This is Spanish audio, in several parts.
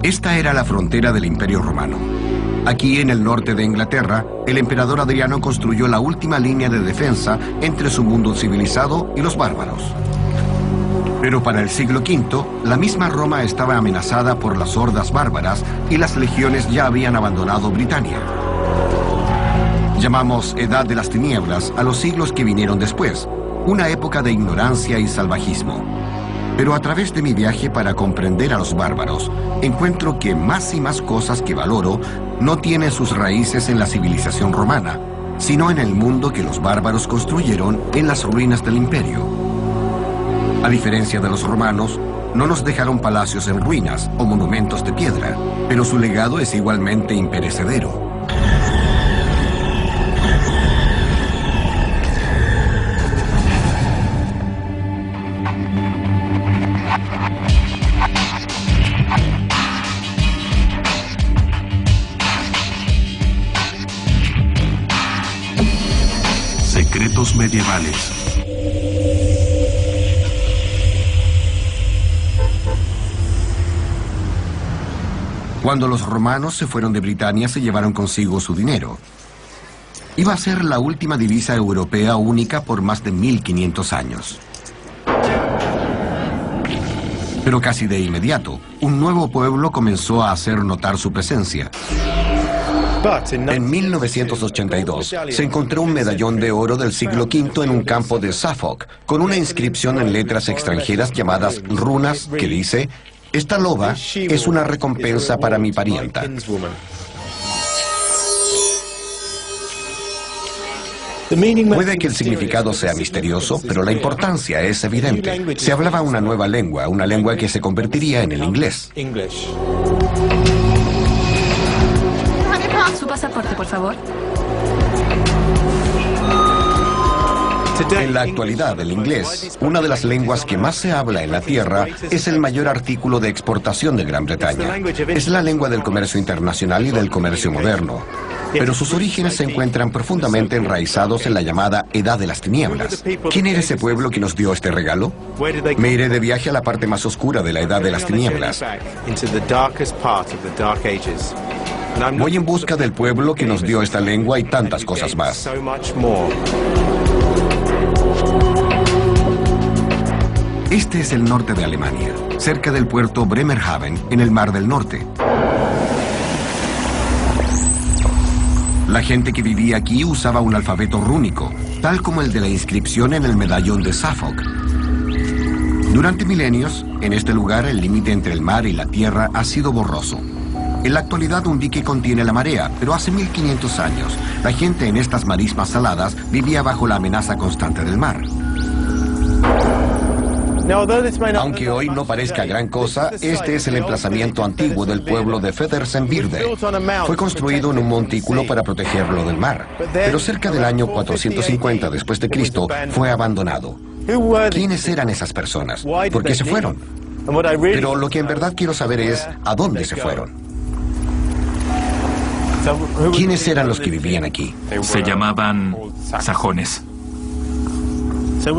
Esta era la frontera del Imperio Romano. Aquí, en el norte de Inglaterra, el emperador Adriano construyó la última línea de defensa entre su mundo civilizado y los bárbaros. Pero para el siglo V, la misma Roma estaba amenazada por las hordas bárbaras y las legiones ya habían abandonado Britania. Llamamos Edad de las Tinieblas a los siglos que vinieron después, una época de ignorancia y salvajismo. Pero a través de mi viaje para comprender a los bárbaros, encuentro que más y más cosas que valoro no tienen sus raíces en la civilización romana, sino en el mundo que los bárbaros construyeron en las ruinas del imperio. A diferencia de los romanos, no nos dejaron palacios en ruinas o monumentos de piedra, pero su legado es igualmente imperecedero. Secretos medievales. Cuando los romanos se fueron de Britania, se llevaron consigo su dinero. Iba a ser la última divisa europea única por más de 1500 años. Pero casi de inmediato, un nuevo pueblo comenzó a hacer notar su presencia. En 1982 se encontró un medallón de oro del siglo V en un campo de Suffolk, con una inscripción en letras extranjeras llamadas runas que dice: "Esta loba es una recompensa para mi parienta". Puede que el significado sea misterioso, pero la importancia es evidente. Se hablaba una nueva lengua, una lengua que se convertiría en el inglés. Su pasaporte, por favor. En la actualidad, el inglés, una de las lenguas que más se habla en la Tierra, es el mayor artículo de exportación de Gran Bretaña. Es la lengua del comercio internacional y del comercio moderno. Pero sus orígenes se encuentran profundamente enraizados en la llamada Edad de las Tinieblas. ¿Quién era ese pueblo que nos dio este regalo? Me iré de viaje a la parte más oscura de la Edad de las Tinieblas. Voy en busca del pueblo que nos dio esta lengua y tantas cosas más. Este es el norte de Alemania, cerca del puerto Bremerhaven, en el Mar del Norte. La gente que vivía aquí usaba un alfabeto rúnico, tal como el de la inscripción en el medallón de Suffolk. Durante milenios, en este lugar el límite entre el mar y la tierra ha sido borroso. En la actualidad un dique contiene la marea, pero hace 1500 años, la gente en estas marismas saladas vivía bajo la amenaza constante del mar. Aunque hoy no parezca gran cosa, este es el emplazamiento antiguo del pueblo de Frederiksberg. Fue construido en un montículo para protegerlo del mar, pero cerca del año 450 después de Cristo fue abandonado. ¿Quiénes eran esas personas? ¿Por qué se fueron? Pero lo que en verdad quiero saber es ¿a dónde se fueron? ¿Quiénes eran los que vivían aquí? Se llamaban sajones.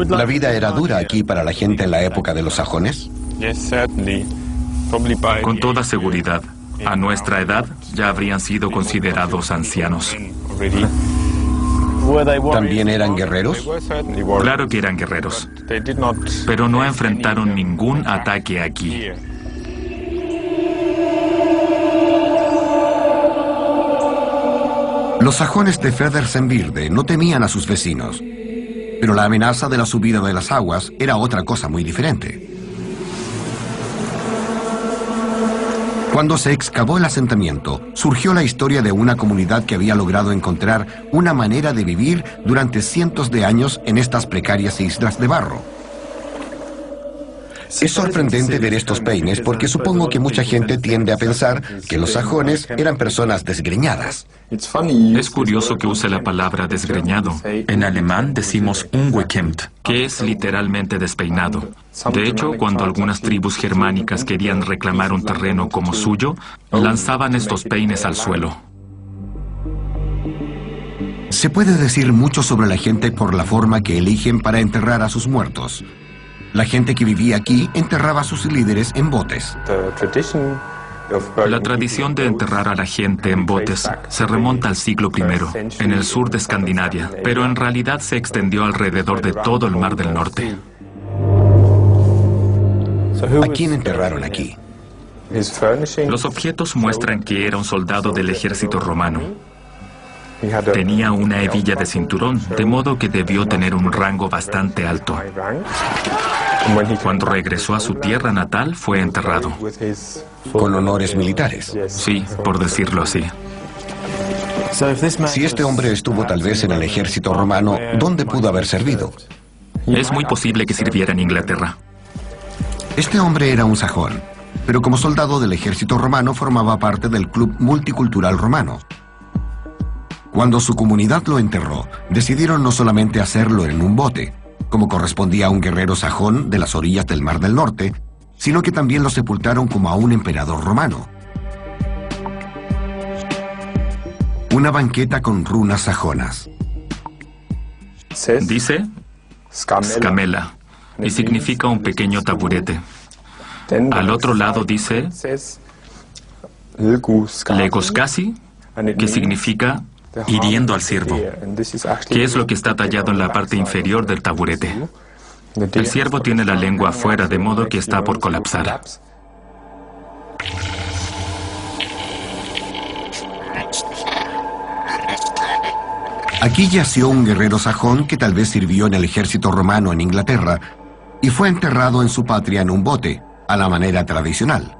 ¿La vida era dura aquí para la gente en la época de los sajones? Con toda seguridad, a nuestra edad ya habrían sido considerados ancianos. ¿También eran guerreros? Claro que eran guerreros, pero no enfrentaron ningún ataque aquí. Los sajones de Frederiksberg no temían a sus vecinos, pero la amenaza de la subida de las aguas era otra cosa muy diferente. Cuando se excavó el asentamiento, surgió la historia de una comunidad que había logrado encontrar una manera de vivir durante cientos de años en estas precarias islas de barro. Es sorprendente ver estos peines porque supongo que mucha gente tiende a pensar que los sajones eran personas desgreñadas. Es curioso que use la palabra desgreñado. En alemán decimos ungekemmt, que es literalmente despeinado. De hecho, cuando algunas tribus germánicas querían reclamar un terreno como suyo, lanzaban estos peines al suelo. Se puede decir mucho sobre la gente por la forma que eligen para enterrar a sus muertos. La gente que vivía aquí enterraba a sus líderes en botes. La tradición de enterrar a la gente en botes se remonta al siglo I, en el sur de Escandinavia, pero en realidad se extendió alrededor de todo el Mar del Norte. ¿A quién enterraron aquí? Los objetos muestran que era un soldado del ejército romano. Tenía una hebilla de cinturón, de modo que debió tener un rango bastante alto. Cuando regresó a su tierra natal, fue enterrado. ¿Con honores militares? Sí, por decirlo así. Si este hombre estuvo tal vez en el ejército romano, ¿dónde pudo haber servido? Es muy posible que sirviera en Inglaterra. Este hombre era un sajón, pero como soldado del ejército romano formaba parte del Club Multicultural Romano. Cuando su comunidad lo enterró, decidieron no solamente hacerlo en un bote, como correspondía a un guerrero sajón de las orillas del Mar del Norte, sino que también lo sepultaron como a un emperador romano. Una banqueta con runas sajonas. Dice Scamella, y significa un pequeño taburete. Al otro lado dice Legoskasi, que significa hiriendo al ciervo, que es lo que está tallado en la parte inferior del taburete. El ciervo tiene la lengua afuera, de modo que está por colapsar. Aquí yació un guerrero sajón que tal vez sirvió en el ejército romano en Inglaterra y fue enterrado en su patria en un bote, a la manera tradicional.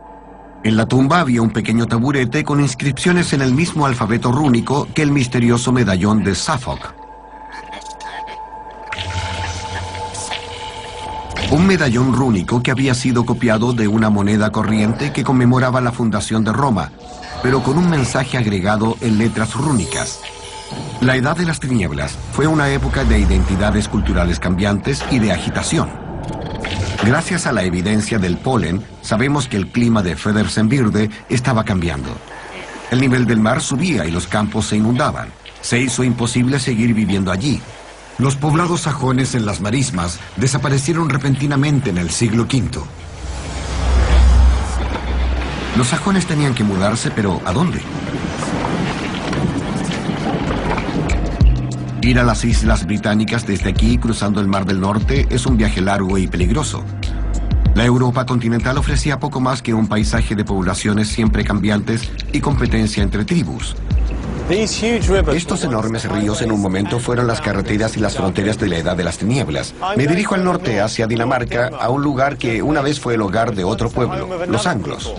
En la tumba había un pequeño taburete con inscripciones en el mismo alfabeto rúnico que el misterioso medallón de Suffolk. Un medallón rúnico que había sido copiado de una moneda corriente que conmemoraba la fundación de Roma, pero con un mensaje agregado en letras rúnicas. La Edad de las Tinieblas fue una época de identidades culturales cambiantes y de agitación. Gracias a la evidencia del polen, sabemos que el clima de Frederiksberg estaba cambiando. El nivel del mar subía y los campos se inundaban. Se hizo imposible seguir viviendo allí. Los poblados sajones en las marismas desaparecieron repentinamente en el siglo V. Los sajones tenían que mudarse, pero ¿a dónde? Ir a las islas británicas desde aquí, cruzando el Mar del Norte, es un viaje largo y peligroso. La Europa continental ofrecía poco más que un paisaje de poblaciones siempre cambiantes y competencia entre tribus. Estos enormes ríos en un momento fueron las carreteras y las fronteras de la Edad de las Tinieblas. Me dirijo al norte, hacia Dinamarca, a un lugar que una vez fue el hogar de otro pueblo, los anglos.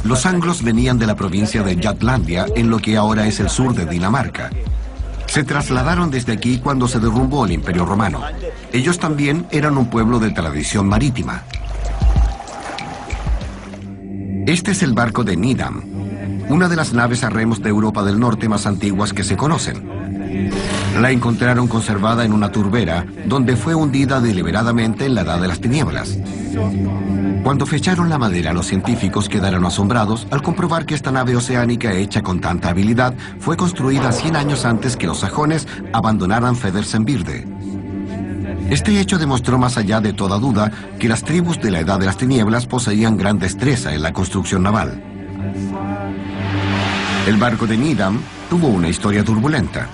Los anglos venían de la provincia de Jutlandia, en lo que ahora es el sur de Dinamarca. Se trasladaron desde aquí cuando se derrumbó el Imperio Romano. Ellos también eran un pueblo de tradición marítima. Este es el barco de Needham, una de las naves a remos de Europa del Norte más antiguas que se conocen. La encontraron conservada en una turbera, donde fue hundida deliberadamente en la Edad de las Tinieblas. Cuando fecharon la madera, los científicos quedaron asombrados al comprobar que esta nave oceánica hecha con tanta habilidad fue construida 100 años antes que los sajones abandonaran Frederiksberg. Este hecho demostró más allá de toda duda que las tribus de la Edad de las Tinieblas poseían gran destreza en la construcción naval. El barco de Needham tuvo una historia turbulenta.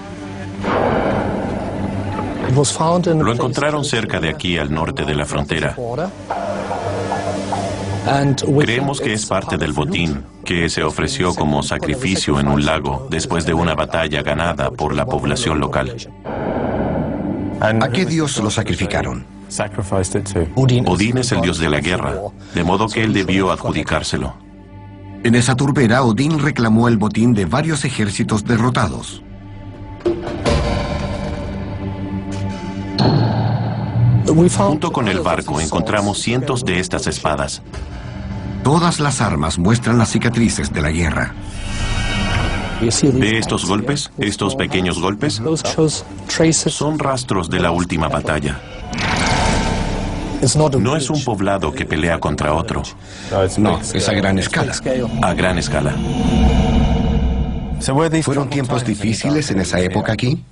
Lo encontraron cerca de aquí, al norte de la frontera. Creemos que es parte del botín que se ofreció como sacrificio en un lago después de una batalla ganada por la población local. ¿A qué dios lo sacrificaron? Odín es el dios de la guerra, de modo que él debió adjudicárselo. En esa turbera, Odín reclamó el botín de varios ejércitos derrotados. Junto con el barco encontramos cientos de estas espadas. Todas las armas muestran las cicatrices de la guerra. ¿Ve estos golpes? ¿Estos pequeños golpes? Son rastros de la última batalla. No es un poblado que pelea contra otro. No, es a gran escala. A gran escala. ¿Fueron tiempos difíciles en esa época aquí?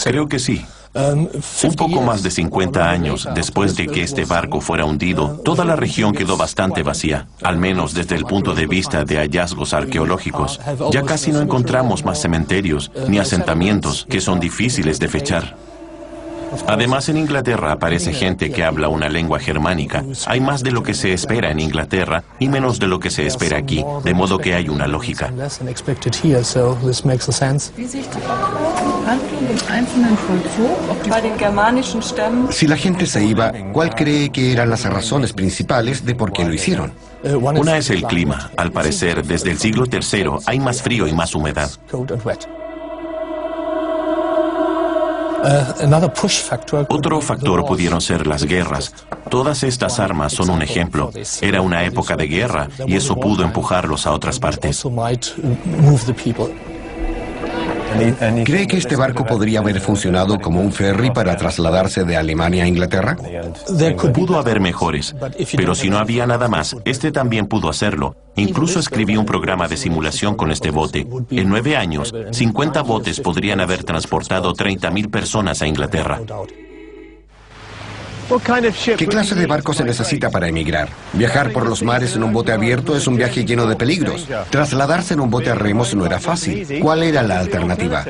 Creo que sí. Un poco más de 50 años después de que este barco fuera hundido, toda la región quedó bastante vacía, al menos desde el punto de vista de hallazgos arqueológicos. Ya casi no encontramos más cementerios ni asentamientos que son difíciles de fechar. Además, en Inglaterra aparece gente que habla una lengua germánica. Hay más de lo que se espera en Inglaterra y menos de lo que se espera aquí, de modo que hay una lógica. Si la gente se iba, ¿cuál cree que eran las razones principales de por qué lo hicieron? Una es el clima. Al parecer, desde el siglo III hay más frío y más humedad. Otro factor pudieron ser las guerras. Todas estas armas son un ejemplo. Era una época de guerra y eso pudo empujarlos a otras partes. ¿Cree que este barco podría haber funcionado como un ferry para trasladarse de Alemania a Inglaterra? Pudo haber mejores, pero si no había nada más, este también pudo hacerlo. Incluso escribí un programa de simulación con este bote. En 9 años, 50 botes podrían haber transportado 30.000 personas a Inglaterra. ¿Qué clase de barco se necesita para emigrar? Viajar por los mares en un bote abierto es un viaje lleno de peligros. Trasladarse en un bote a remos no era fácil. ¿Cuál era la alternativa?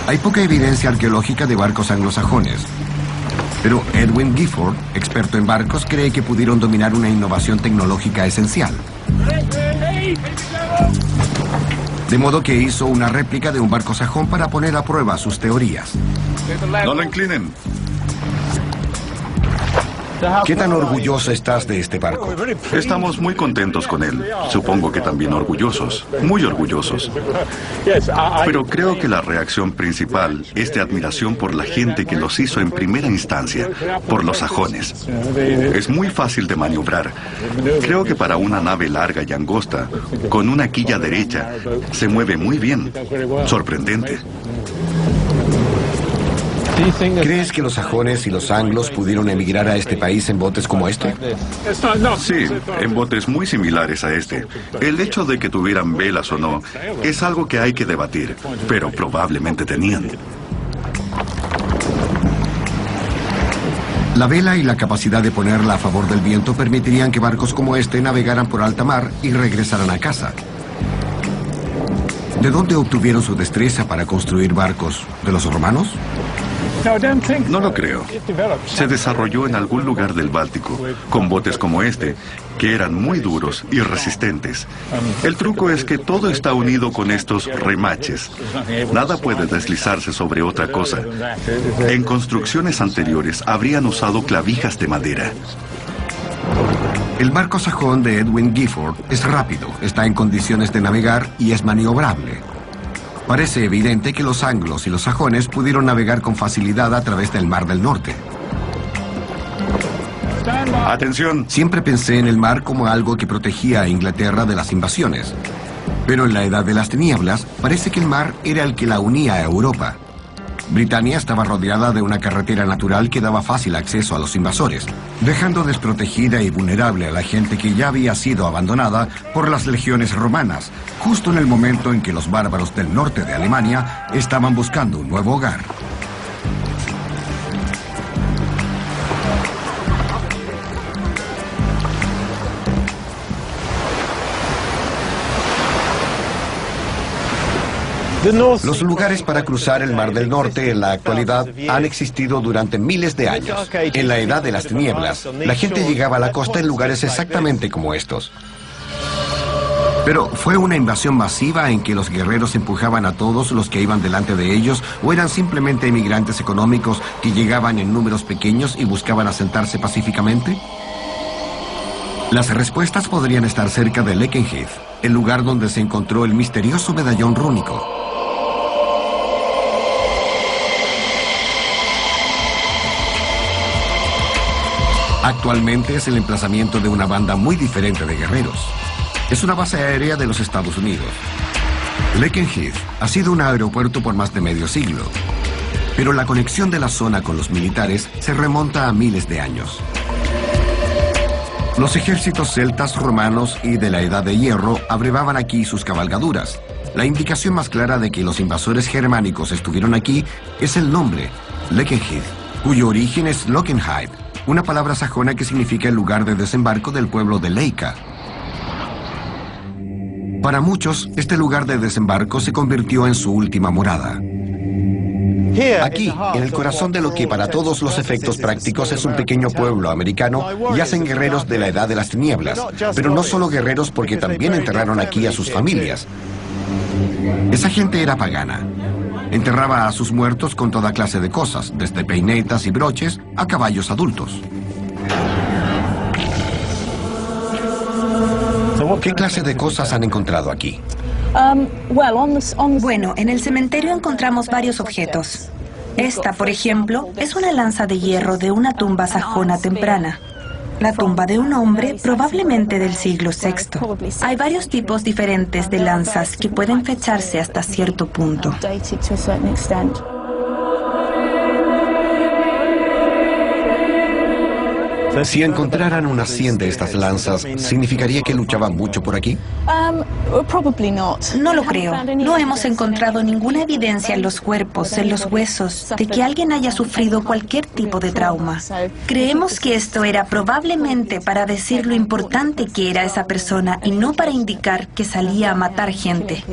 Hay poca evidencia arqueológica de barcos anglosajones. Pero Edwin Gifford, experto en barcos, cree que pudieron dominar una innovación tecnológica esencial. De modo que hizo una réplica de un barco sajón para poner a prueba sus teorías. No lo inclinen. ¿Qué tan orgulloso estás de este barco? Estamos muy contentos con él. Supongo que también orgullosos. Muy orgullosos. Pero creo que la reacción principal es de admiración por la gente que los hizo en primera instancia, por los sajones. Es muy fácil de maniobrar. Creo que para una nave larga y angosta, con una quilla derecha, se mueve muy bien. Sorprendente. ¿Crees que los sajones y los anglos pudieron emigrar a este país en botes como este? Sí, en botes muy similares a este. El hecho de que tuvieran velas o no es algo que hay que debatir, pero probablemente tenían. La vela y la capacidad de ponerla a favor del viento permitirían que barcos como este navegaran por alta mar y regresaran a casa. ¿De dónde obtuvieron su destreza para construir barcos? ¿De los romanos? No lo creo. Se desarrolló en algún lugar del Báltico, con botes como este, que eran muy duros y resistentes. El truco es que todo está unido con estos remaches. Nada puede deslizarse sobre otra cosa. En construcciones anteriores habrían usado clavijas de madera. El barco sajón de Edwin Gifford es rápido, está en condiciones de navegar y es maniobrable. Parece evidente que los anglos y los sajones pudieron navegar con facilidad a través del Mar del Norte. ¡Atención! Siempre pensé en el mar como algo que protegía a Inglaterra de las invasiones. Pero en la Edad de las Tinieblas, parece que el mar era el que la unía a Europa. Britania estaba rodeada de una carretera natural que daba fácil acceso a los invasores, dejando desprotegida y vulnerable a la gente que ya había sido abandonada por las legiones romanas, justo en el momento en que los bárbaros del norte de Alemania estaban buscando un nuevo hogar. Los lugares para cruzar el Mar del Norte en la actualidad han existido durante miles de años. En la Edad de las Tinieblas, la gente llegaba a la costa en lugares exactamente como estos. Pero ¿fue una invasión masiva en que los guerreros empujaban a todos los que iban delante de ellos o eran simplemente emigrantes económicos que llegaban en números pequeños y buscaban asentarse pacíficamente? Las respuestas podrían estar cerca de Lakenheath, el lugar donde se encontró el misterioso medallón rúnico. Actualmente es el emplazamiento de una banda muy diferente de guerreros. Es una base aérea de los Estados Unidos. Lakenheath ha sido un aeropuerto por más de medio siglo, pero la conexión de la zona con los militares se remonta a miles de años. Los ejércitos celtas, romanos y de la Edad de Hierro abrevaban aquí sus cabalgaduras. La indicación más clara de que los invasores germánicos estuvieron aquí es el nombre, Lakenheath, cuyo origen es Lockenheim, una palabra sajona que significa el lugar de desembarco del pueblo de Leica. Para muchos, este lugar de desembarco se convirtió en su última morada. Aquí, en el corazón de lo que para todos los efectos prácticos es un pequeño pueblo americano, yacen guerreros de la Edad de las Tinieblas, pero no solo guerreros porque también enterraron aquí a sus familias. Esa gente era pagana. Enterraba a sus muertos con toda clase de cosas, desde peinetas y broches a caballos adultos. ¿Qué clase de cosas han encontrado aquí? Bueno, en el cementerio encontramos varios objetos. Esta, por ejemplo, es una lanza de hierro de una tumba sajona temprana. La tumba de un hombre, probablemente del siglo VI. Hay varios tipos diferentes de lanzas que pueden fecharse hasta cierto punto. Si encontraran unas 100 de estas lanzas, ¿significaría que luchaban mucho por aquí? No lo creo. No hemos encontrado ninguna evidencia en los cuerpos, en los huesos, de que alguien haya sufrido cualquier tipo de trauma. Creemos que esto era probablemente para decir lo importante que era esa persona y no para indicar que salía a matar gente.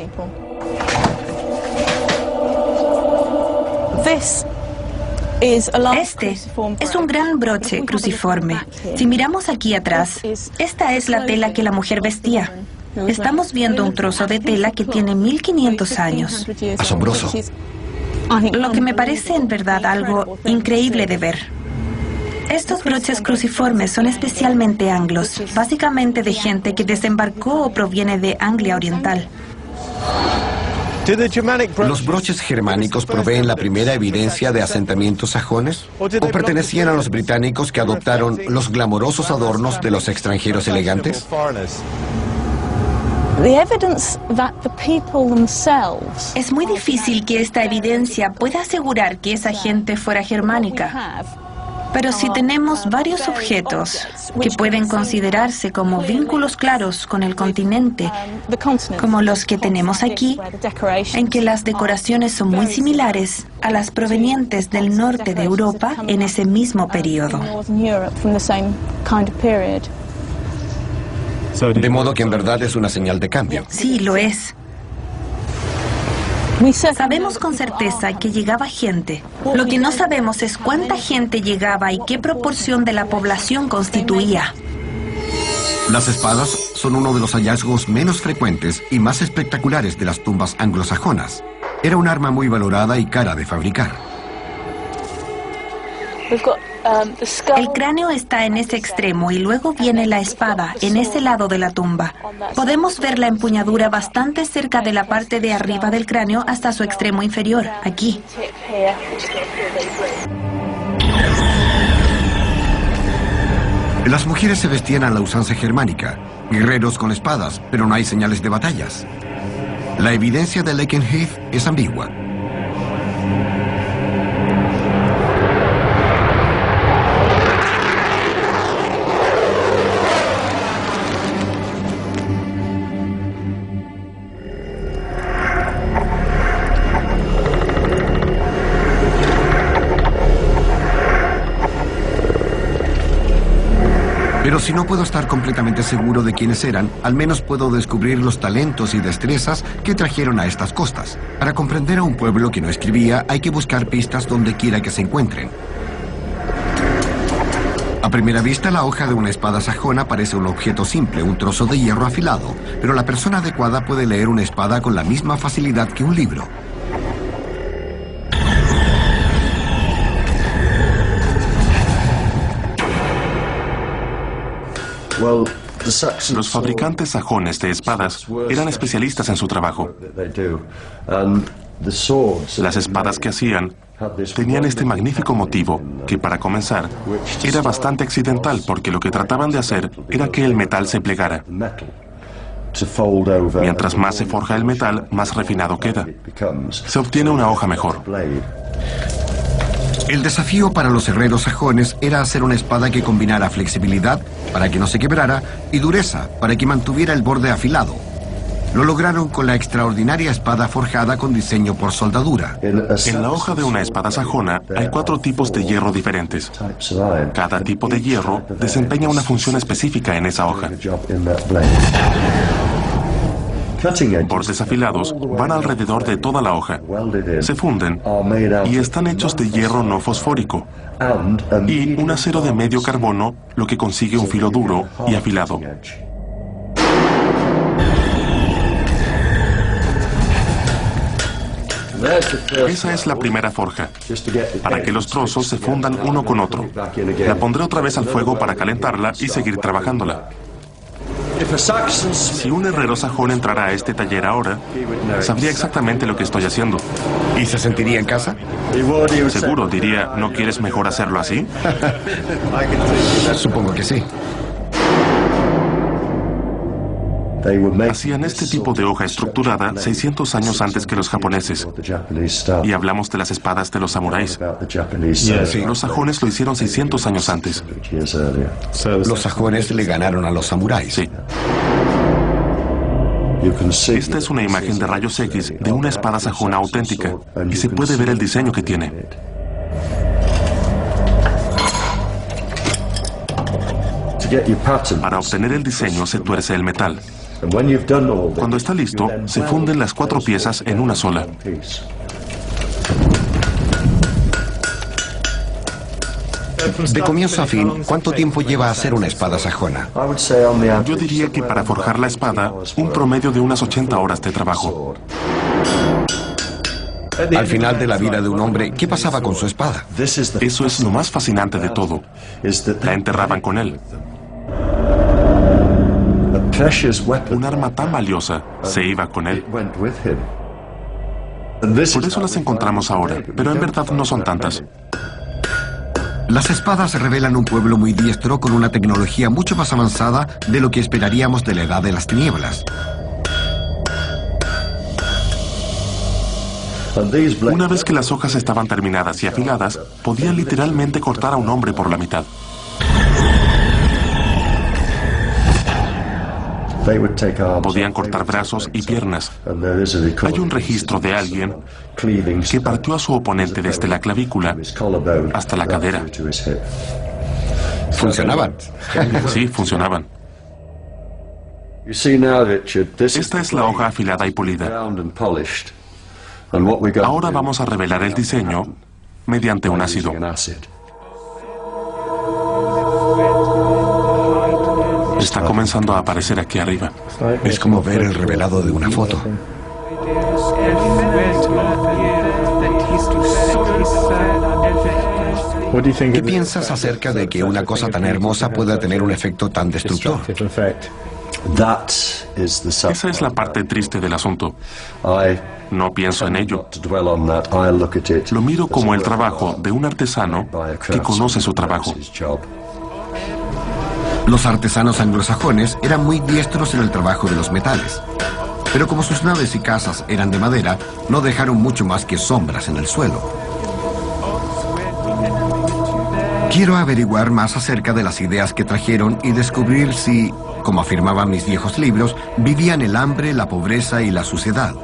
Este es un gran broche cruciforme. Si miramos aquí atrás, esta es la tela que la mujer vestía. Estamos viendo un trozo de tela que tiene 1500 años. Asombroso. Lo que me parece en verdad algo increíble de ver. Estos broches cruciformes son especialmente anglos, básicamente de gente que desembarcó o proviene de Anglia Oriental. ¿Los broches germánicos proveen la primera evidencia de asentamientos sajones? ¿O pertenecían a los británicos que adoptaron los glamorosos adornos de los extranjeros elegantes? Es muy difícil que esta evidencia pueda asegurar que esa gente fuera germánica. Pero si tenemos varios objetos que pueden considerarse como vínculos claros con el continente, como los que tenemos aquí, en que las decoraciones son muy similares a las provenientes del norte de Europa en ese mismo periodo. De modo que en verdad es una señal de cambio. Sí, lo es. Sabemos con certeza que llegaba gente. Lo que no sabemos es cuánta gente llegaba y qué proporción de la población constituía. Las espadas son uno de los hallazgos menos frecuentes y más espectaculares de las tumbas anglosajonas. Era un arma muy valorada y cara de fabricar. El cráneo está en ese extremo y luego viene la espada en ese lado de la tumba. Podemos ver la empuñadura bastante cerca de la parte de arriba del cráneo hasta su extremo inferior, aquí. Las mujeres se vestían a la usanza germánica, guerreros con espadas, pero no hay señales de batallas. La evidencia de Lakenheath es ambigua. Pero si no puedo estar completamente seguro de quiénes eran, al menos puedo descubrir los talentos y destrezas que trajeron a estas costas. Para comprender a un pueblo que no escribía, hay que buscar pistas donde quiera que se encuentren. A primera vista, la hoja de una espada sajona parece un objeto simple, un trozo de hierro afilado, pero la persona adecuada puede leer una espada con la misma facilidad que un libro. Los fabricantes sajones de espadas eran especialistas en su trabajo. Las espadas que hacían tenían este magnífico motivo, que para comenzar era bastante accidental porque lo que trataban de hacer era que el metal se plegara. Mientras más se forja el metal, más refinado queda. Se obtiene una hoja mejor. El desafío para los herreros sajones era hacer una espada que combinara flexibilidad para que no se quebrara y dureza para que mantuviera el borde afilado. Lo lograron con la extraordinaria espada forjada con diseño por soldadura. En la hoja de una espada sajona hay 4 tipos de hierro diferentes. Cada tipo de hierro desempeña una función específica en esa hoja. Bordes afilados van alrededor de toda la hoja. Se funden y están hechos de hierro no fosfórico y un acero de medio carbono, lo que consigue un filo duro y afilado. Esa es la primera forja, para que los trozos se fundan uno con otro. La pondré otra vez al fuego para calentarla y seguir trabajándola. Si un herrero sajón entrara a este taller ahora, sabría exactamente lo que estoy haciendo. ¿Y se sentiría en casa? Seguro diría, ¿no quieres mejor hacerlo así? Supongo que sí. Hacían este tipo de hoja estructurada 600 años antes que los japoneses. Y hablamos de las espadas de los samuráis. Sí. Los sajones lo hicieron 600 años antes. Los sajones le ganaron a los samuráis. Sí. Esta es una imagen de rayos X de una espada sajona auténtica y se puede ver el diseño que tiene. Para obtener el diseño se tuerce el metal. Cuando está listo, se funden las 4 piezas en una sola. De comienzo a fin, ¿cuánto tiempo lleva a hacer una espada sajona? Yo diría que para forjar la espada, un promedio de unas 80 horas de trabajo. Al final de la vida de un hombre, ¿qué pasaba con su espada? Eso es lo más fascinante de todo. La enterraban con él. Un arma tan valiosa se iba con él. Por eso las encontramos ahora, pero en verdad no son tantas. Las espadas revelan un pueblo muy diestro con una tecnología mucho más avanzada de lo que esperaríamos de la Edad de las Tinieblas. Una vez que las hojas estaban terminadas y afiladas, podían literalmente cortar a un hombre por la mitad. Podían cortar brazos y piernas. Hay un registro de alguien que partió a su oponente desde la clavícula hasta la cadera. ¿Funcionaban? Sí, funcionaban. Esta es la hoja afilada y pulida. Ahora vamos a revelar el diseño mediante un ácido. Está comenzando a aparecer aquí arriba. Es como ver el revelado de una foto. ¿Qué piensas acerca de que una cosa tan hermosa pueda tener un efecto tan destructor? Esa es la parte triste del asunto. No pienso en ello. Lo miro como el trabajo de un artesano que conoce su trabajo. Los artesanos anglosajones eran muy diestros en el trabajo de los metales. Pero como sus naves y casas eran de madera, no dejaron mucho más que sombras en el suelo. Quiero averiguar más acerca de las ideas que trajeron y descubrir si, como afirmaban mis viejos libros, vivían el hambre, la pobreza y la suciedad.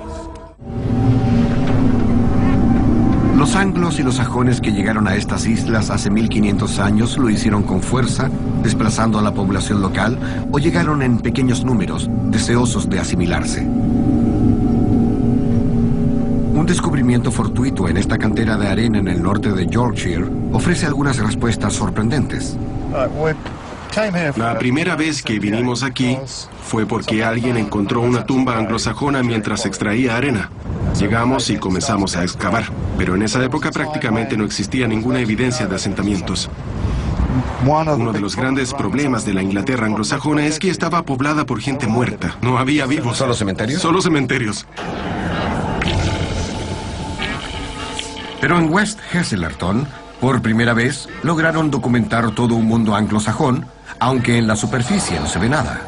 Los anglos y los sajones que llegaron a estas islas hace 1500 años lo hicieron con fuerza, desplazando a la población local, o llegaron en pequeños números, deseosos de asimilarse. Un descubrimiento fortuito en esta cantera de arena en el norte de Yorkshire ofrece algunas respuestas sorprendentes. La primera vez que vinimos aquí fue porque alguien encontró una tumba anglosajona mientras extraía arena. Llegamos y comenzamos a excavar, pero en esa época prácticamente no existía ninguna evidencia de asentamientos. Uno de los grandes problemas de la Inglaterra anglosajona es que estaba poblada por gente muerta. No había vivos. ¿Solo cementerios? Solo cementerios. Pero en West Hazellerton, por primera vez, lograron documentar todo un mundo anglosajón, aunque en la superficie no se ve nada.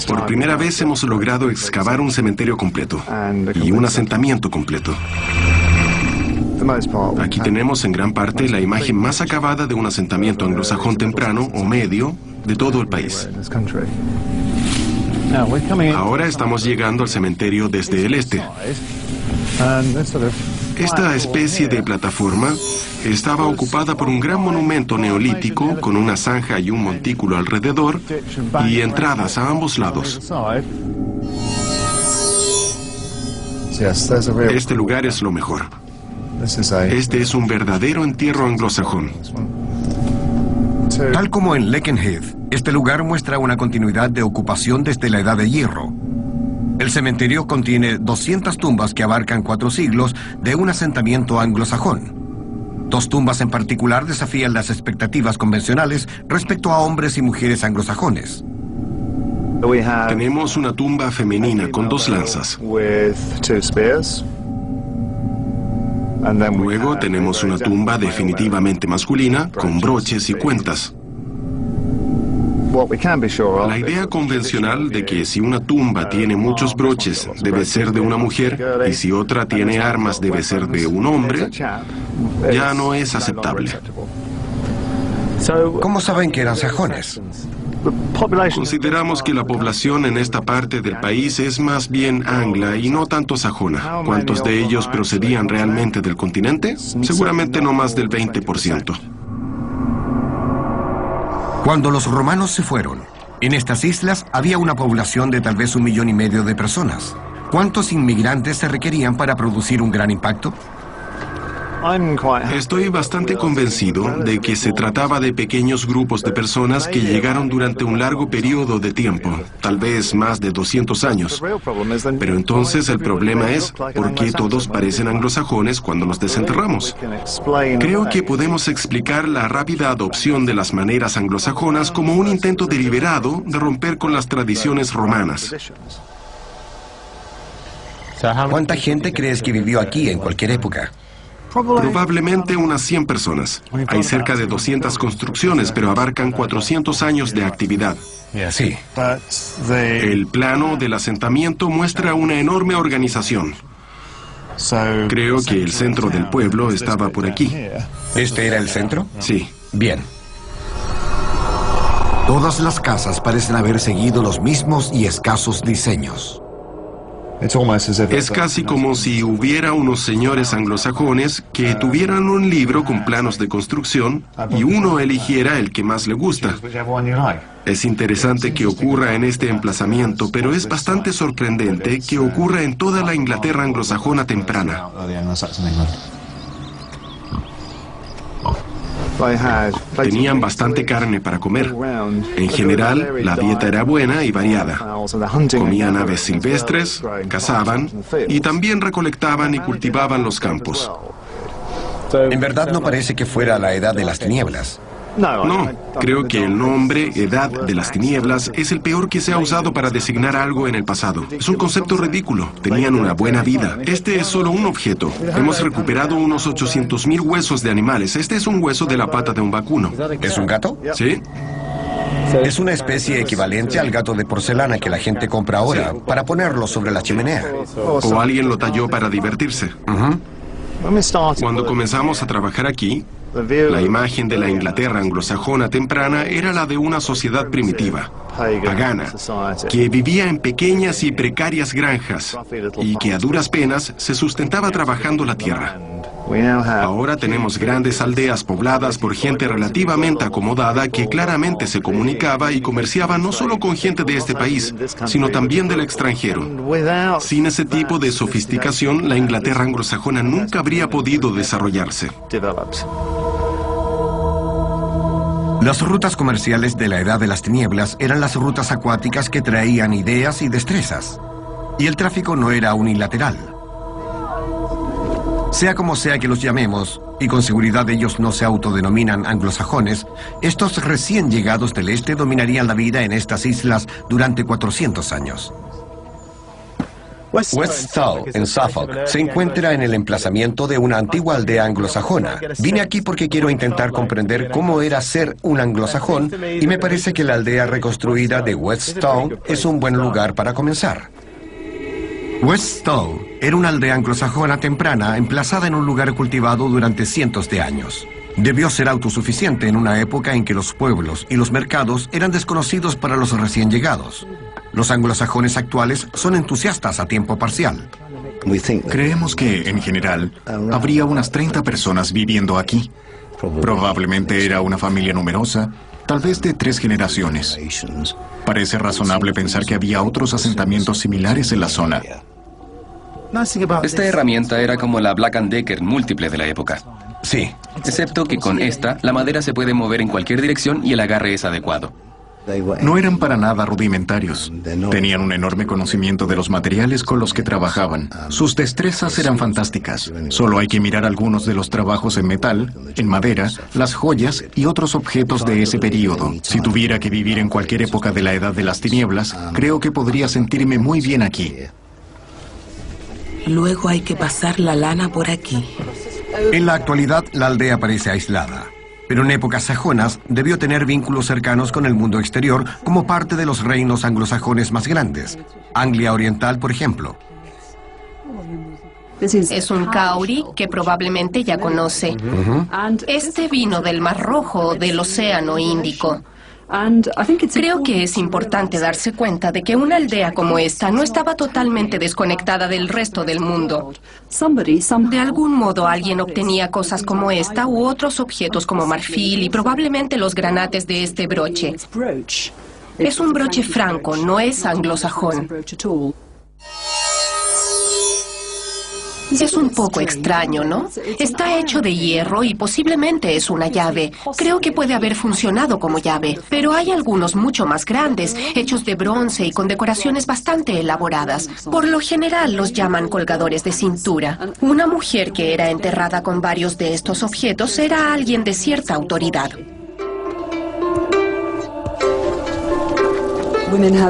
Por primera vez hemos logrado excavar un cementerio completo y un asentamiento completo. Aquí tenemos en gran parte la imagen más acabada de un asentamiento anglosajón temprano o medio de todo el país. Ahora estamos llegando al cementerio desde el este. Esta especie de plataforma estaba ocupada por un gran monumento neolítico con una zanja y un montículo alrededor y entradas a ambos lados. Este lugar es lo mejor. Este es un verdadero entierro anglosajón. Tal como en Lakenheath, este lugar muestra una continuidad de ocupación desde la Edad de Hierro. El cementerio contiene 200 tumbas que abarcan 4 siglos de un asentamiento anglosajón. 2 tumbas en particular desafían las expectativas convencionales respecto a hombres y mujeres anglosajones. Tenemos una tumba femenina con 2 lanzas. Luego tenemos una tumba definitivamente masculina con broches y cuentas. La idea convencional de que si una tumba tiene muchos broches debe ser de una mujer y si otra tiene armas debe ser de un hombre, ya no es aceptable. ¿Cómo saben que eran sajones? Consideramos que la población en esta parte del país es más bien angla y no tanto sajona. ¿Cuántos de ellos procedían realmente del continente? Seguramente no más del 20%. Cuando los romanos se fueron, en estas islas había una población de tal vez 1,5 millones de personas. ¿Cuántos inmigrantes se requerían para producir un gran impacto? Estoy bastante convencido de que se trataba de pequeños grupos de personas que llegaron durante un largo periodo de tiempo, tal vez más de 200 años. Pero entonces el problema es, ¿por qué todos parecen anglosajones cuando los desenterramos? Creo que podemos explicar la rápida adopción de las maneras anglosajonas como un intento deliberado de romper con las tradiciones romanas. ¿Cuánta gente crees que vivió aquí en cualquier época? Probablemente unas 100 personas. Hay cerca de 200 construcciones, pero abarcan 400 años de actividad. Sí. El plano del asentamiento muestra una enorme organización. Creo que el centro del pueblo estaba por aquí. ¿Este era el centro? Sí. Bien. Todas las casas parecen haber seguido los mismos y escasos diseños. Es casi como si hubiera unos señores anglosajones que tuvieran un libro con planos de construcción y uno eligiera el que más le gusta. Es interesante que ocurra en este emplazamiento, pero es bastante sorprendente que ocurra en toda la Inglaterra anglosajona temprana. Tenían bastante carne para comer. En general, la dieta era buena y variada. Comían aves silvestres, cazaban y también recolectaban y cultivaban los campos. En verdad no parece que fuera la edad de las tinieblas. No, creo que el nombre Edad de las Tinieblas es el peor que se ha usado para designar algo en el pasado. Es un concepto ridículo. Tenían una buena vida. Este es solo un objeto. Hemos recuperado unos 800,000 huesos de animales. Este es un hueso de la pata de un vacuno. ¿Es un gato? Sí. Es una especie equivalente al gato de porcelana que la gente compra ahora para ponerlo sobre la chimenea. O alguien lo talló para divertirse. Cuando comenzamos a trabajar aquí, la imagen de la Inglaterra anglosajona temprana era la de una sociedad primitiva, pagana, que vivía en pequeñas y precarias granjas y que a duras penas se sustentaba trabajando la tierra. Ahora tenemos grandes aldeas pobladas por gente relativamente acomodada que claramente se comunicaba y comerciaba no solo con gente de este país, sino también del extranjero. Sin ese tipo de sofisticación, la Inglaterra anglosajona nunca habría podido desarrollarse. Las rutas comerciales de la Edad de las Tinieblas eran las rutas acuáticas que traían ideas y destrezas. Y el tráfico no era unilateral. Sea como sea que los llamemos, y con seguridad ellos no se autodenominan anglosajones, estos recién llegados del este dominarían la vida en estas islas durante 400 años. West Stow, en Suffolk, se encuentra en el emplazamiento de una antigua aldea anglosajona. Vine aquí porque quiero intentar comprender cómo era ser un anglosajón y me parece que la aldea reconstruida de West Stow es un buen lugar para comenzar. West Stow era una aldea anglosajona temprana emplazada en un lugar cultivado durante cientos de años. Debió ser autosuficiente en una época en que los pueblos y los mercados eran desconocidos para los recién llegados. Los anglosajones actuales son entusiastas a tiempo parcial. Creemos que, en general, habría unas 30 personas viviendo aquí. Probablemente era una familia numerosa, tal vez de 3 generaciones. Parece razonable pensar que había otros asentamientos similares en la zona. Esta herramienta era como la Black & Decker múltiple de la época. Sí. Excepto que con esta, la madera se puede mover en cualquier dirección y el agarre es adecuado. No eran para nada rudimentarios. Tenían un enorme conocimiento de los materiales con los que trabajaban. Sus destrezas eran fantásticas. Solo hay que mirar algunos de los trabajos en metal, en madera, las joyas y otros objetos de ese periodo. Si tuviera que vivir en cualquier época de la Edad de las Tinieblas, creo que podría sentirme muy bien aquí. Luego hay que pasar la lana por aquí. En la actualidad, la aldea parece aislada, pero en épocas sajonas debió tener vínculos cercanos con el mundo exterior como parte de los reinos anglosajones más grandes. Anglia Oriental, por ejemplo. Es un kauri que probablemente ya conoce. Este vino del Mar Rojo o del Océano Índico. Creo que es importante darse cuenta de que una aldea como esta no estaba totalmente desconectada del resto del mundo. De algún modo alguien obtenía cosas como esta u otros objetos como marfil y probablemente los granates de este broche. Es un broche franco, no es anglosajón. Es un poco extraño, ¿no? Está hecho de hierro y posiblemente es una llave. Creo que puede haber funcionado como llave, pero hay algunos mucho más grandes, hechos de bronce y con decoraciones bastante elaboradas. Por lo general los llaman colgadores de cintura. Una mujer que era enterrada con varios de estos objetos era alguien de cierta autoridad.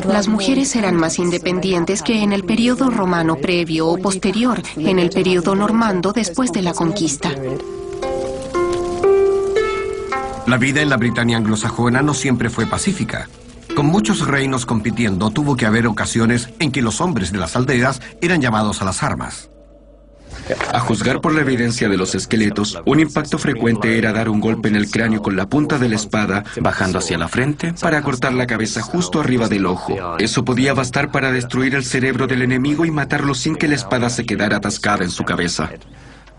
Las mujeres eran más independientes que en el periodo romano previo o posterior, en el periodo normando después de la conquista. La vida en la Britania anglosajona no siempre fue pacífica. Con muchos reinos compitiendo, tuvo que haber ocasiones en que los hombres de las aldeas eran llamados a las armas. A juzgar por la evidencia de los esqueletos, un impacto frecuente era dar un golpe en el cráneo con la punta de la espada, bajando hacia la frente, para cortar la cabeza justo arriba del ojo. Eso podía bastar para destruir el cerebro del enemigo y matarlo sin que la espada se quedara atascada en su cabeza.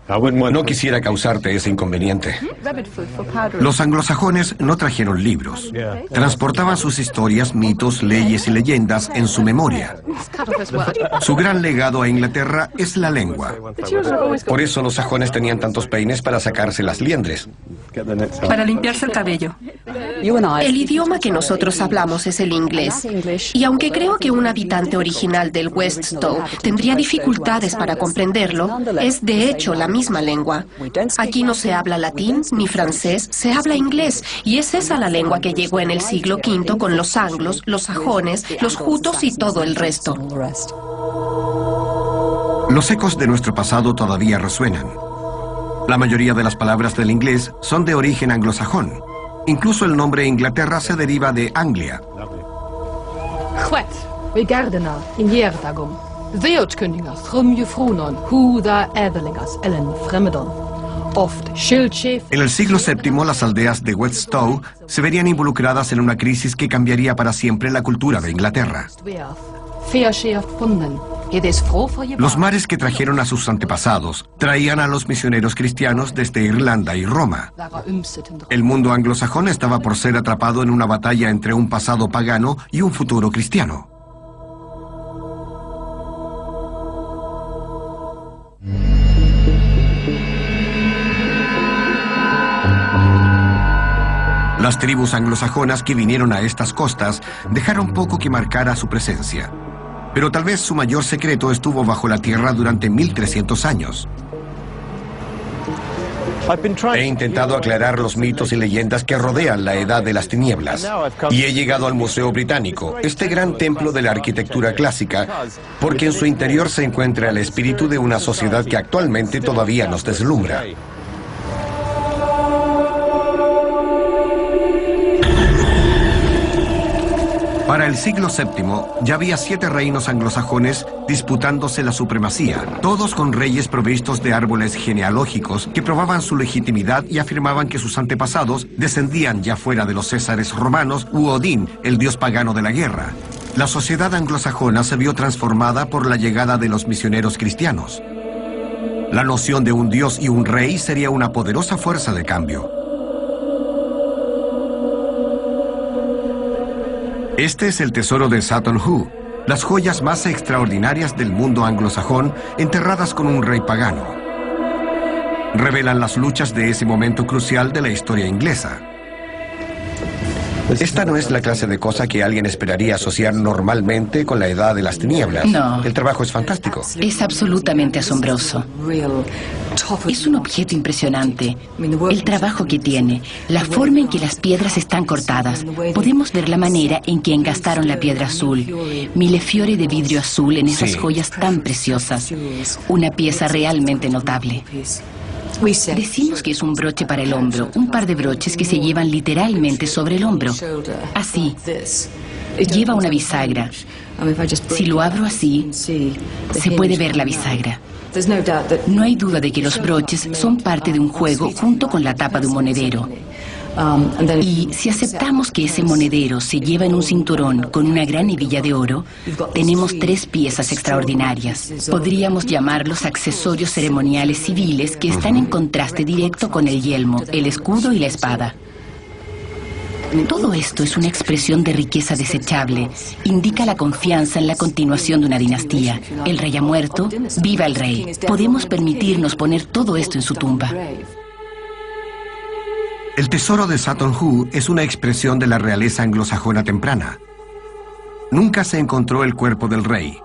No quisiera causarte ese inconveniente. Los anglosajones no trajeron libros. Transportaban sus historias, mitos, leyes y leyendas en su memoria. Su gran legado a Inglaterra es la lengua. Por eso los sajones tenían tantos peines para sacarse las liendres. Para limpiarse el cabello. El idioma que nosotros hablamos es el inglés. Y aunque creo que un habitante original del West Stow tendría dificultades para comprenderlo, es de hecho la misma lengua. Aquí no se habla latín ni francés, se habla inglés, y es esa la lengua que llegó en el siglo V con los anglos, los sajones, los jutos y todo el resto. Los ecos de nuestro pasado todavía resuenan. La mayoría de las palabras del inglés son de origen anglosajón. Incluso el nombre Inglaterra se deriva de Anglia. En el siglo VII, las aldeas de West Stow se verían involucradas en una crisis que cambiaría para siempre la cultura de Inglaterra. Los mares que trajeron a sus antepasados traían a los misioneros cristianos desde Irlanda y Roma. El mundo anglosajón estaba por ser atrapado en una batalla entre un pasado pagano y un futuro cristiano. Las tribus anglosajonas que vinieron a estas costas dejaron poco que marcara su presencia. Pero tal vez su mayor secreto estuvo bajo la tierra durante 1300 años. He intentado aclarar los mitos y leyendas que rodean la Edad de las Tinieblas. Y he llegado al Museo Británico, este gran templo de la arquitectura clásica, porque en su interior se encuentra el espíritu de una sociedad que actualmente todavía nos deslumbra. Para el siglo VII ya había 7 reinos anglosajones disputándose la supremacía, todos con reyes provistos de árboles genealógicos que probaban su legitimidad y afirmaban que sus antepasados descendían ya fuera de los Césares romanos u Odín, el dios pagano de la guerra. La sociedad anglosajona se vio transformada por la llegada de los misioneros cristianos. La noción de un dios y un rey sería una poderosa fuerza de cambio. Este es el tesoro de Sutton Hoo, las joyas más extraordinarias del mundo anglosajón enterradas con un rey pagano. Revelan las luchas de ese momento crucial de la historia inglesa. Esta no es la clase de cosa que alguien esperaría asociar normalmente con la edad de las tinieblas. No. El trabajo es fantástico. Es absolutamente asombroso. Es un objeto impresionante. El trabajo que tiene, la forma en que las piedras están cortadas. Podemos ver la manera en que engastaron la piedra azul. Millefiori de vidrio azul en esas joyas tan preciosas. Una pieza realmente notable. Decimos que es un broche para el hombro, un par de broches que se llevan literalmente sobre el hombro. Así. Lleva una bisagra. Si lo abro así, se puede ver la bisagra. No hay duda de que los broches son parte de un juego junto con la tapa de un monedero. Y si aceptamos que ese monedero se lleva en un cinturón con una gran hebilla de oro, tenemos 3 piezas extraordinarias. Podríamos llamarlos accesorios ceremoniales civiles que están en contraste directo con el yelmo, el escudo y la espada. Todo esto es una expresión de riqueza desechable. Indica la confianza en la continuación de una dinastía. El rey ha muerto, viva el rey. Podemos permitirnos poner todo esto en su tumba. El tesoro de Sutton Hoo es una expresión de la realeza anglosajona temprana. Nunca se encontró el cuerpo del rey,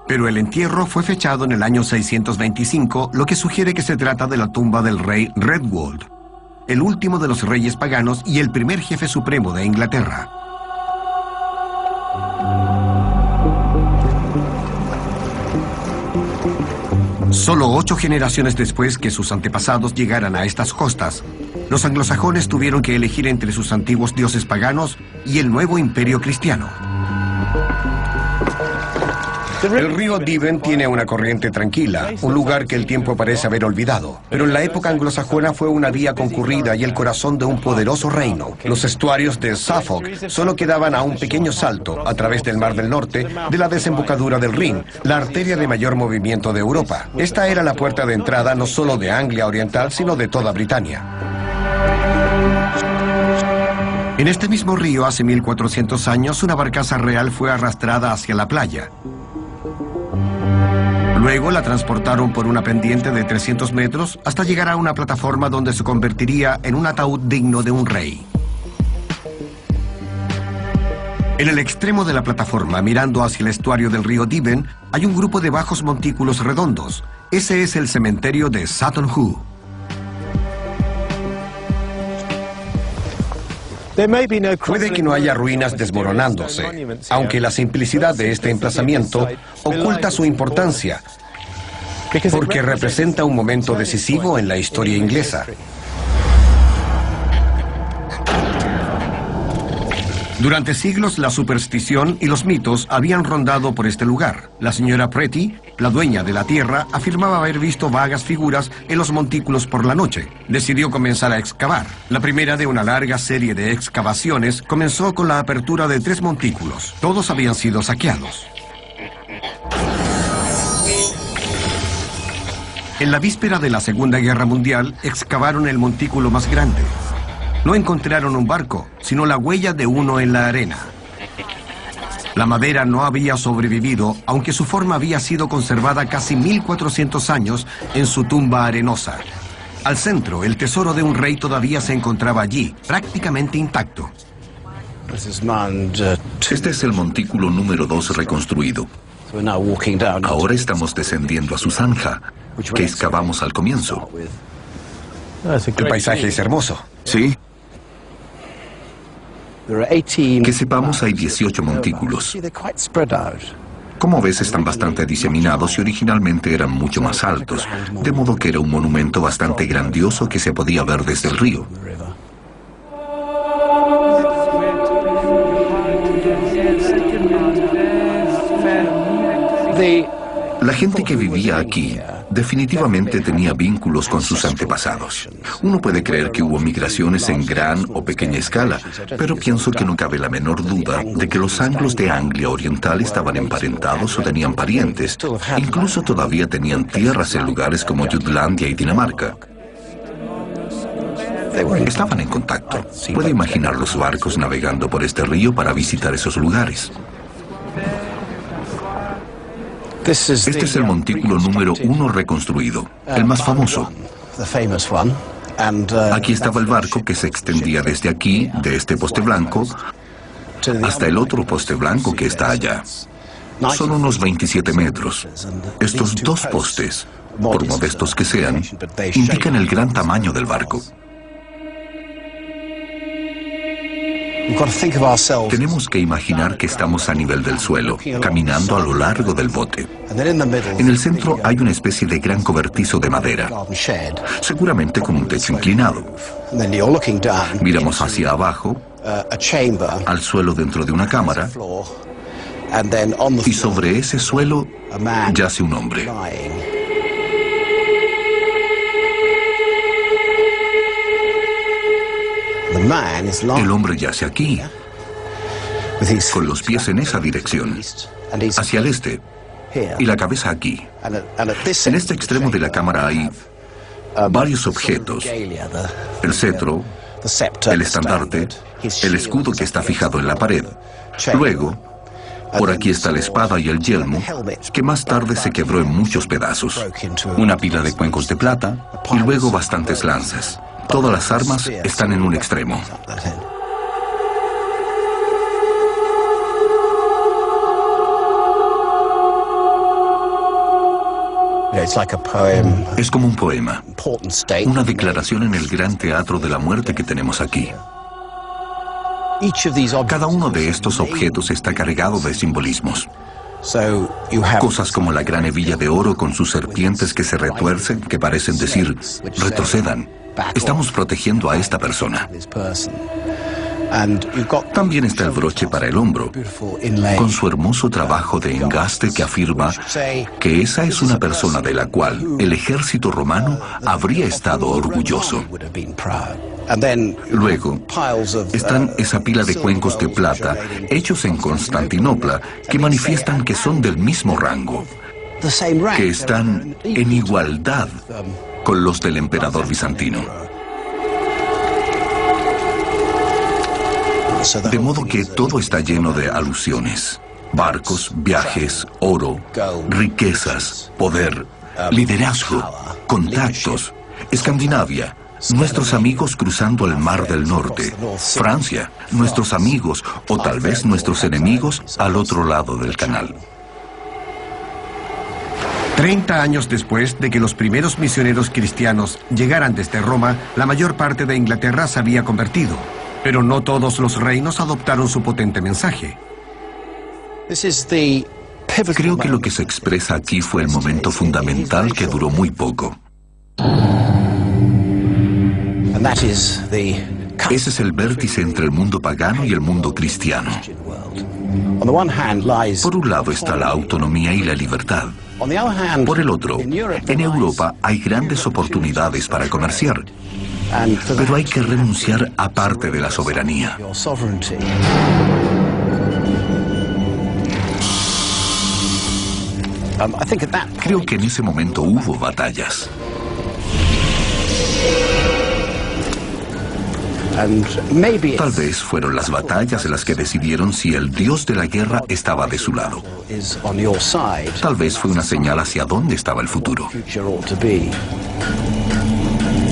pero el entierro fue fechado en el año 625, lo que sugiere que se trata de la tumba del rey Redwold, el último de los reyes paganos y el primer jefe supremo de Inglaterra. Solo 8 generaciones después que sus antepasados llegaran a estas costas, los anglosajones tuvieron que elegir entre sus antiguos dioses paganos y el nuevo imperio cristiano. El río Deben tiene una corriente tranquila, un lugar que el tiempo parece haber olvidado. Pero en la época anglosajona fue una vía concurrida y el corazón de un poderoso reino. Los estuarios de Suffolk solo quedaban a un pequeño salto, a través del Mar del Norte, de la desembocadura del Rin, la arteria de mayor movimiento de Europa. Esta era la puerta de entrada no solo de Anglia Oriental, sino de toda Britania. En este mismo río, hace 1400 años, una barcaza real fue arrastrada hacia la playa. Luego la transportaron por una pendiente de 300 metros hasta llegar a una plataforma donde se convertiría en un ataúd digno de un rey. En el extremo de la plataforma, mirando hacia el estuario del río Deben, hay un grupo de bajos montículos redondos. Ese es el cementerio de Sutton Hoo. Puede que no haya ruinas desmoronándose, aunque la simplicidad de este emplazamiento oculta su importancia, porque representa un momento decisivo en la historia inglesa. Durante siglos, la superstición y los mitos habían rondado por este lugar. La señora Pretty, la dueña de la tierra, afirmaba haber visto vagas figuras en los montículos por la noche. Decidió comenzar a excavar. La primera de una larga serie de excavaciones comenzó con la apertura de 3 montículos. Todos habían sido saqueados. En la víspera de la Segunda Guerra Mundial, excavaron el montículo más grande. No encontraron un barco, sino la huella de uno en la arena. La madera no había sobrevivido, aunque su forma había sido conservada casi 1400 años en su tumba arenosa. Al centro, el tesoro de un rey todavía se encontraba allí, prácticamente intacto. Este es el montículo número 2 reconstruido. Ahora estamos descendiendo a su zanja, que excavamos al comienzo. El paisaje es hermoso. Sí. Que sepamos, hay 18 montículos. Como ves, están bastante diseminados y originalmente eran mucho más altos, de modo que era un monumento bastante grandioso que se podía ver desde el río. La gente que vivía aquí definitivamente tenía vínculos con sus antepasados. Uno puede creer que hubo migraciones en gran o pequeña escala, pero pienso que no cabe la menor duda de que los anglos de Anglia Oriental estaban emparentados o tenían parientes. Incluso todavía tenían tierras en lugares como Jutlandia y Dinamarca. Estaban en contacto. Puede imaginar los barcos navegando por este río para visitar esos lugares. Este es el montículo número 1 reconstruido, el más famoso. Aquí estaba el barco que se extendía desde aquí, de este poste blanco, hasta el otro poste blanco que está allá. Son unos 27 metros. Estos dos postes, por modestos que sean, indican el gran tamaño del barco. Tenemos que imaginar que estamos a nivel del suelo, caminando a lo largo del bote. En el centro hay una especie de gran cobertizo de madera, seguramente con un techo inclinado. Miramos hacia abajo, al suelo dentro de una cámara, y sobre ese suelo yace un hombre. El hombre yace aquí, con los pies en esa dirección, hacia el este, y la cabeza aquí. En este extremo de la cámara hay varios objetos: el cetro, el estandarte, el escudo que está fijado en la pared. Luego, por aquí está la espada y el yelmo, que más tarde se quebró en muchos pedazos. Una pila de cuencos de plata y luego bastantes lanzas. Todas las armas están en un extremo. Es como un poema, una declaración en el gran teatro de la muerte que tenemos aquí. Cada uno de estos objetos está cargado de simbolismos. Cosas como la gran hebilla de oro con sus serpientes que se retuercen, que parecen decir, retrocedan. Estamos protegiendo a esta persona. También está el broche para el hombro, con su hermoso trabajo de engaste que afirma que esa es una persona de la cual el ejército romano habría estado orgulloso. Luego están esa pila de cuencos de plata hechos en Constantinopla que manifiestan que son del mismo rango, que están en igualdad con los del emperador bizantino. De modo que todo está lleno de alusiones: barcos, viajes, oro, riquezas, poder, liderazgo, contactos, Escandinavia, nuestros amigos cruzando el Mar del Norte, Francia, nuestros amigos o tal vez nuestros enemigos al otro lado del canal. 30 años después de que los primeros misioneros cristianos llegaran desde Roma, la mayor parte de Inglaterra se había convertido, pero no todos los reinos adoptaron su potente mensaje. Creo que lo que se expresa aquí fue el momento fundamental que duró muy poco. Ese es el vértice entre el mundo pagano y el mundo cristiano. Por un lado está la autonomía y la libertad. Por el otro, en Europa hay grandes oportunidades para comerciar, pero hay que renunciar a parte de la soberanía. Creo que en ese momento hubo batallas. Tal vez fueron las batallas las que decidieron si el dios de la guerra estaba de su lado. Tal vez fue una señal hacia dónde estaba el futuro.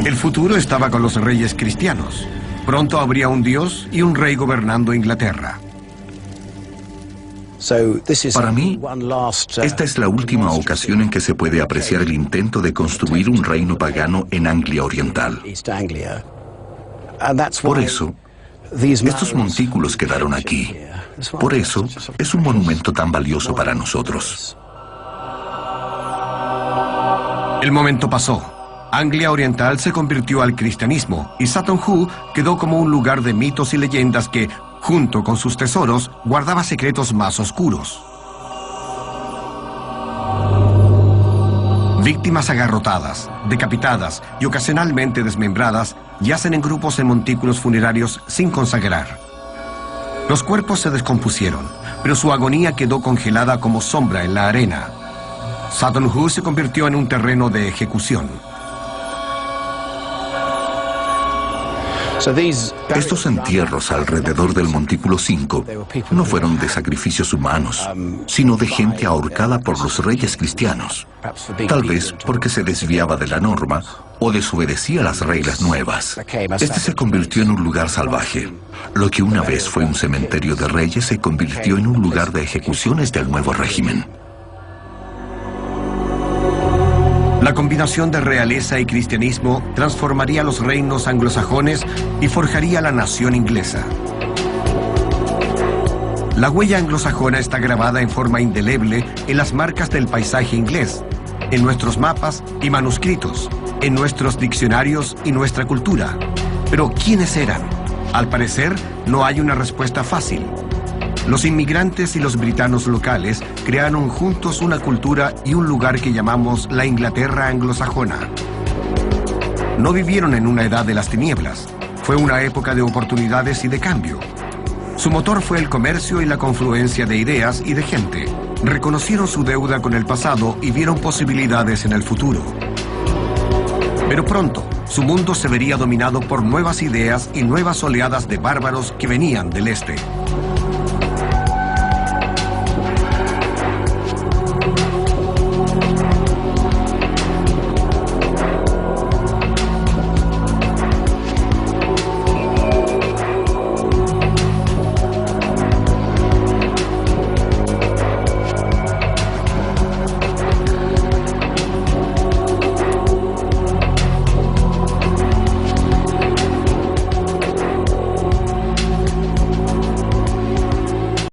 El futuro estaba con los reyes cristianos. Pronto habría un dios y un rey gobernando Inglaterra. Para mí, esta es la última ocasión en que se puede apreciar el intento de construir un reino pagano en Anglia Oriental. Por eso, estos montículos quedaron aquí. Por eso, es un monumento tan valioso para nosotros. El momento pasó. Anglia Oriental se convirtió al cristianismo y Sutton Hoo quedó como un lugar de mitos y leyendas que, junto con sus tesoros, guardaba secretos más oscuros. Víctimas agarrotadas, decapitadas y ocasionalmente desmembradas yacen en grupos en montículos funerarios sin consagrar. Los cuerpos se descompusieron, pero su agonía quedó congelada como sombra en la arena. Sutton Hoo se convirtió en un terreno de ejecución. Estos entierros alrededor del Montículo 5 no fueron de sacrificios humanos, sino de gente ahorcada por los reyes cristianos, tal vez porque se desviaba de la norma o desobedecía las reglas nuevas. Este se convirtió en un lugar salvaje. Lo que una vez fue un cementerio de reyes se convirtió en un lugar de ejecuciones del nuevo régimen. La combinación de realeza y cristianismo transformaría los reinos anglosajones y forjaría la nación inglesa. La huella anglosajona está grabada en forma indeleble en las marcas del paisaje inglés, en nuestros mapas y manuscritos, en nuestros diccionarios y nuestra cultura. Pero, ¿quiénes eran? Al parecer, no hay una respuesta fácil. Los inmigrantes y los britanos locales crearon juntos una cultura y un lugar que llamamos la Inglaterra anglosajona. No vivieron en una edad de las tinieblas. Fue una época de oportunidades y de cambio. Su motor fue el comercio y la confluencia de ideas y de gente. Reconocieron su deuda con el pasado y vieron posibilidades en el futuro. Pero pronto, su mundo se vería dominado por nuevas ideas y nuevas oleadas de bárbaros que venían del este.